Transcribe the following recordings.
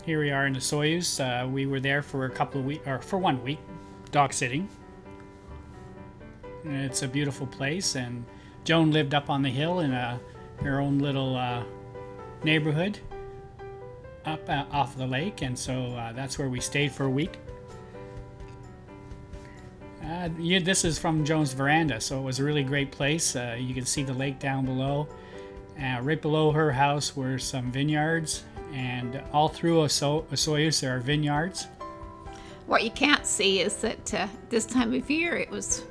Here we are in Osoyoos. We were there for a couple of weeks, or for 1 week, dog sitting. And it's a beautiful place, and Joan lived up on the hill in her own little neighborhood up off the lake, and so that's where we stayed for a week. This is from Joan's veranda, so it was a really great place. You can see the lake down below. Right below her house were some vineyards, and all through Osoyoos there are vineyards. What you can't see is that this time of year it was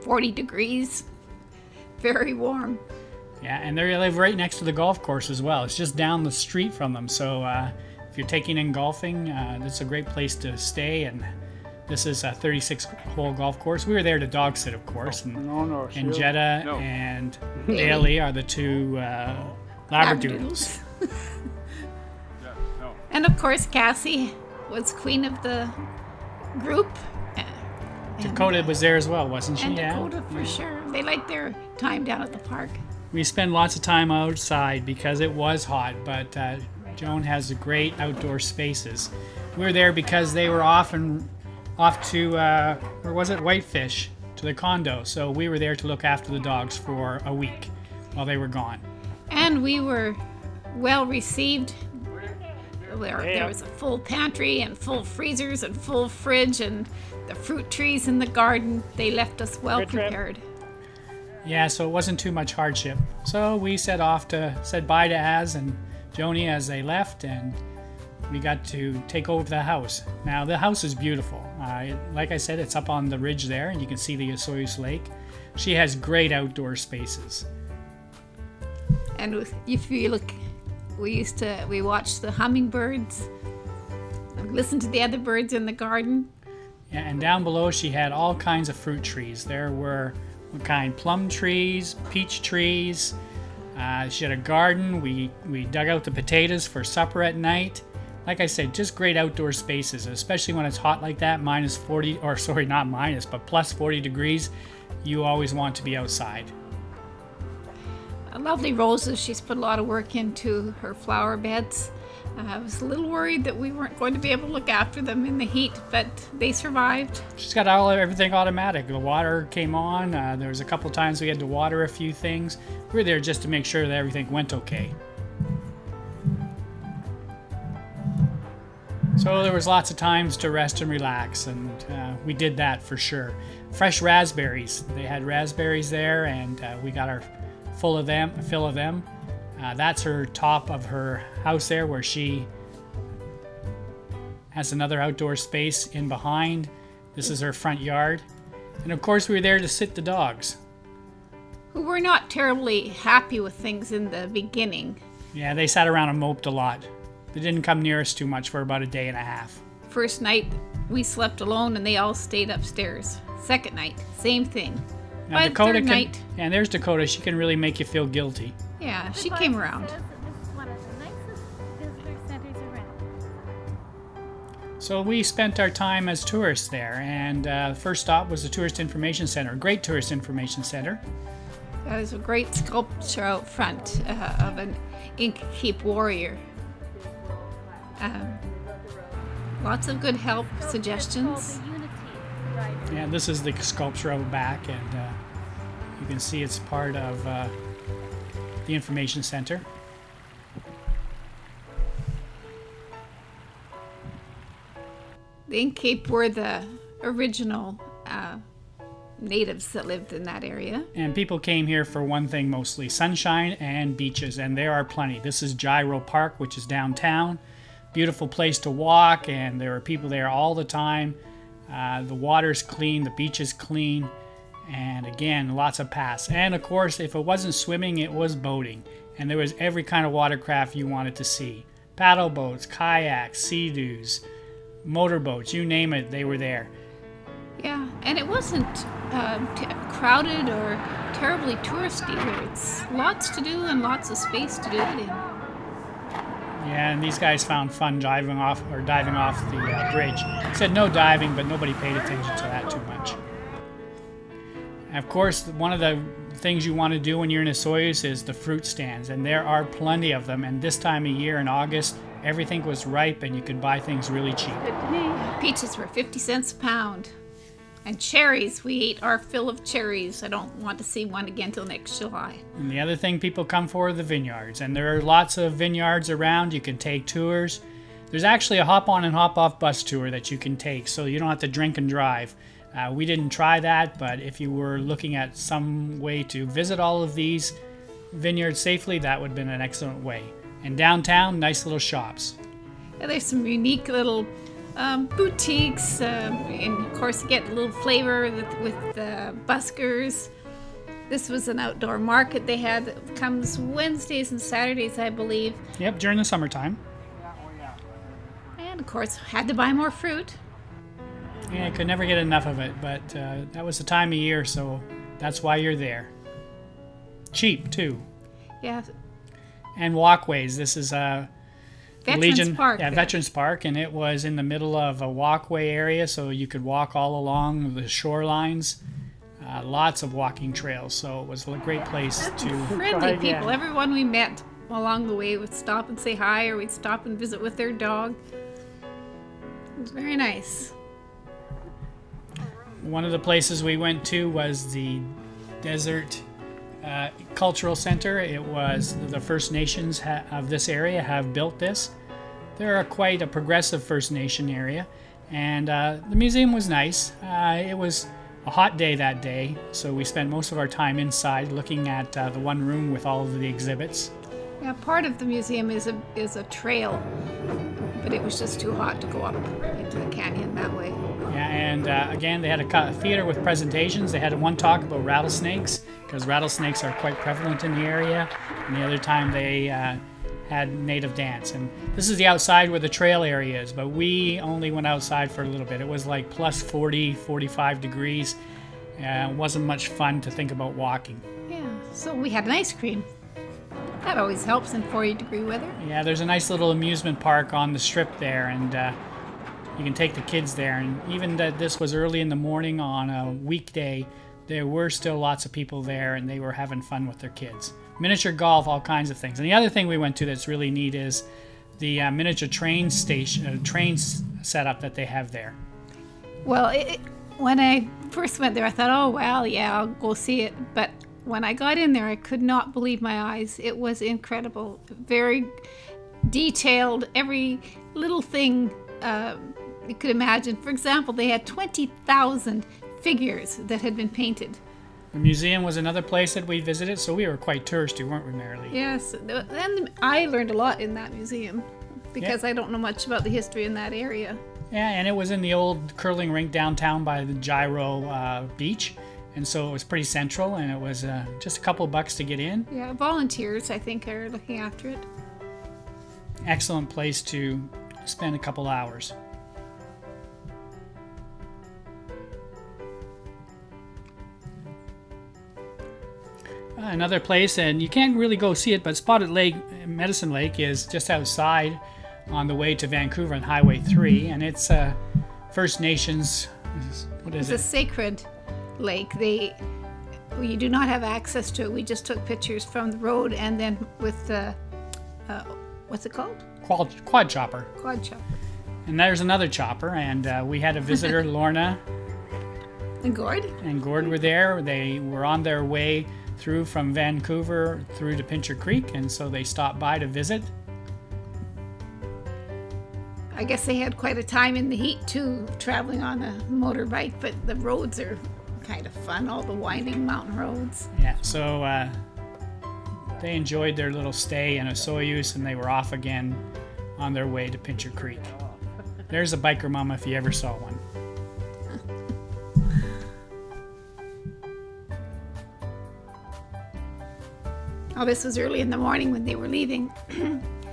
40 degrees, very warm. Yeah, and they live right next to the golf course as well. It's just down the street from them, so if you're taking in golfing, it's a great place to stay. And this is a 36-hole golf course. We were there to dog sit, of course, and Jetta and Daly are the two Labradoodles. And of course, Cassie was queen of the group. Dakota was there as well, wasn't she? And Dakota, for sure. They liked their time down at the park. We spent lots of time outside because it was hot, but Joan has great outdoor spaces. We were there because they were off to, where was it, Whitefish, to the condo. So we were there to look after the dogs for a week while they were gone. And we were well received. There was a full pantry and full freezers and full fridge and the fruit trees in the garden. They left us well prepared. Yeah, so it wasn't too much hardship. So we said bye to Az and Joni as they left, and we got to take over the house. Now the house is beautiful. Like I said, it's up on the ridge there, and you can see the Osoyoos Lake. She has great outdoor spaces. And if you look, we watched the hummingbirds, listened to the other birds in the garden. Yeah, and down below she had all kinds of fruit trees. There were plum trees, peach trees. She had a garden. We dug out the potatoes for supper at night. Like I said, just great outdoor spaces, especially when it's hot like that, minus 40, or sorry, not minus, but plus 40 degrees. You always want to be outside. Lovely roses. She's put a lot of work into her flower beds. I was a little worried that we weren't going to be able to look after them in the heat, but they survived. She's got everything automatic. The water came on. There was a couple times we had to water a few things. We were there just to make sure that everything went okay. So there was lots of times to rest and relax, and we did that for sure. Fresh raspberries. They had raspberries there, and we got our fill of them. That's her top of her house there, where she has another outdoor space in behind. This is her front yard. And of course we were there to sit the dogs, who were not terribly happy with things in the beginning. Yeah, they sat around and moped a lot. They didn't come near us too much for about a day and a half. First night we slept alone and they all stayed upstairs. Second night, same thing. Now, by Dakota the third night, and there's Dakota. She can really make you feel guilty. Yeah, she came around. This is one of the nicest visitor centers around. So we spent our time as tourists there, and the first stop was the Tourist Information Center, a great tourist information center. There's a great sculpture out front of an Ink-Keep warrior. Lots of good help, suggestions. Yeah, this is the sculpture out back, and you can see it's part of the information center. The Ink-Keep were the original natives that lived in that area. And people came here for one thing mostly, sunshine and beaches, and there are plenty. This is Gyro Park, which is downtown. Beautiful place to walk, and there are people there all the time. The water's clean, the beach is clean, and again, lots of paths. And of course, if it wasn't swimming, it was boating. And there was every kind of watercraft you wanted to see. Paddle boats, kayaks, sea-doos, motorboats, you name it, they were there. Yeah, and it wasn't crowded or terribly touristy here. It's lots to do and lots of space to do it in. Yeah, and these guys found fun diving off the bridge. It said no diving, but nobody paid attention to that too much. And of course, one of the things you want to do when you're in Osoyoos is the fruit stands, and there are plenty of them. And this time of year in August, Everything was ripe and you could buy things really cheap. Good to me. Peaches were 50 cents a pound. And cherries, we ate our fill of cherries. I don't want to see one again till next July. And the other thing people come for are the vineyards. And there are lots of vineyards around. You can take tours. There's actually a hop-on and hop-off bus tour that you can take, so you don't have to drink and drive. We didn't try that, but if you were looking at some way to visit all of these vineyards safely, that would have been an excellent way. And downtown, nice little shops. Yeah, there's some unique little boutiques, and of course you get a little flavor with the buskers. This was an outdoor market they had that comes Wednesdays and Saturdays, I believe. Yep, during the summertime. And of course, had to buy more fruit. Yeah, I could never get enough of it, but that was the time of year, so that's why you're there. Cheap, too. Yeah. And walkways. This is Veterans Park. Yeah, Veterans Park, and it was in the middle of a walkway area, so you could walk all along the shorelines. Lots of walking trails, so it was a great place to... Friendly people. Everyone we met along the way would stop and say hi, or we'd stop and visit with their dog. It was very nice. One of the places we went to was the Desert Cultural Center. It was the First Nations of this area have built this. They're quite a progressive First Nation area, and the museum was nice. It was a hot day that day, so we spent most of our time inside looking at the one room with all of the exhibits. Yeah, part of the museum is a trail, but it was just too hot to go up into the canyon that way. Yeah, and again, they had a theater with presentations. They had one talk about rattlesnakes, because rattlesnakes are quite prevalent in the area, and the other time they had native dance. And this is the outside where the trail area is, but we only went outside for a little bit. It was like plus 40, 45 degrees. It wasn't much fun to think about walking. Yeah, so we had an ice cream. That always helps in 40-degree weather. Yeah, there's a nice little amusement park on the strip there, and you can take the kids there. And even that this was early in the morning on a weekday, there were still lots of people there, and they were having fun with their kids. Miniature golf, all kinds of things. And the other thing we went to that's really neat is the miniature train station, setup that they have there. Well, when I first went there, I thought, oh, well, yeah, I'll go see it. But when I got in there, I could not believe my eyes. It was incredible. Very detailed, every little thing you could imagine. For example, they had 20,000 figures that had been painted. The museum was another place that we visited, so we were quite touristy, weren't we, Marilee? Yes, and I learned a lot in that museum because I don't know much about the history in that area. Yeah, and it was in the old curling rink downtown by the Gyro beach, and so it was pretty central, and it was just a couple bucks to get in. Yeah, volunteers, I think, are looking after it. Excellent place to spend a couple hours. Another place, and you can't really go see it, but Spotted Lake, Medicine Lake, is just outside on the way to Vancouver on Highway 3, and it's First Nations. What is it? It's a sacred lake. You do not have access to it. We just took pictures from the road, and then with the what's it called? Quad chopper. Quad chopper. And there's another chopper, and we had a visitor, Lorna. And Gord. And Gord were there. They were on their way through from Vancouver through to Pincher Creek, and so they stopped by to visit. I guess they had quite a time in the heat too, traveling on a motorbike, but the roads are kind of fun, all the winding mountain roads. Yeah, so they enjoyed their little stay in Osoyoos, and they were off again on their way to Pincher Creek. There's a biker mama if you ever saw one. Oh, this was early in the morning when they were leaving.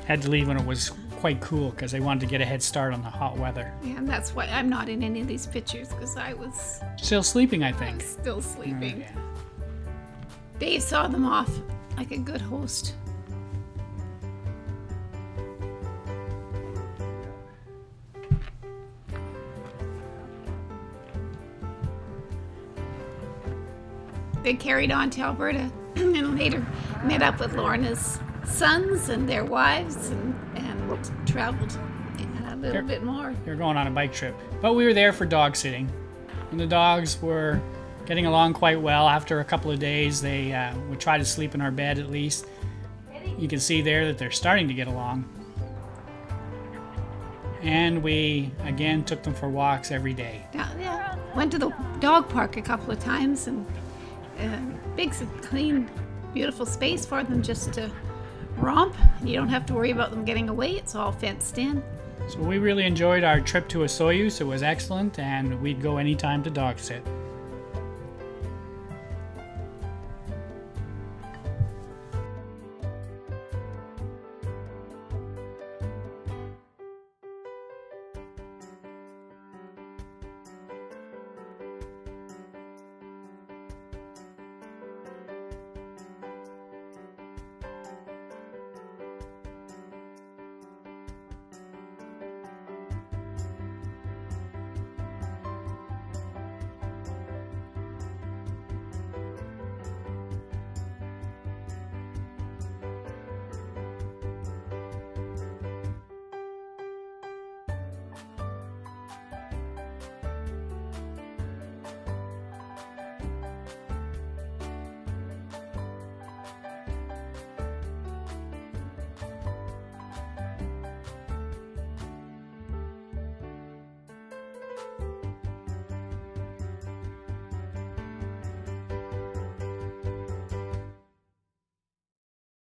Had to leave when it was quite cool because they wanted to get a head start on the hot weather. Yeah, and that's why I'm not in any of these pictures, because I was still sleeping, I think. Still sleeping. Yeah. Dave saw them off like a good host. They carried on to Alberta and later met up with Lorna's sons and their wives and traveled a little bit more. You're going on a bike trip. But we were there for dog sitting. And the dogs were getting along quite well. After a couple of days, they would try to sleep in our bed at least. You can see there that they're starting to get along. And we, again, took them for walks every day. Yeah. Went to the dog park a couple of times, and big, clean, beautiful space for them just to romp. You don't have to worry about them getting away. It's all fenced in. So we really enjoyed our trip to Osoyoos. It was excellent, and we'd go anytime to dog sit.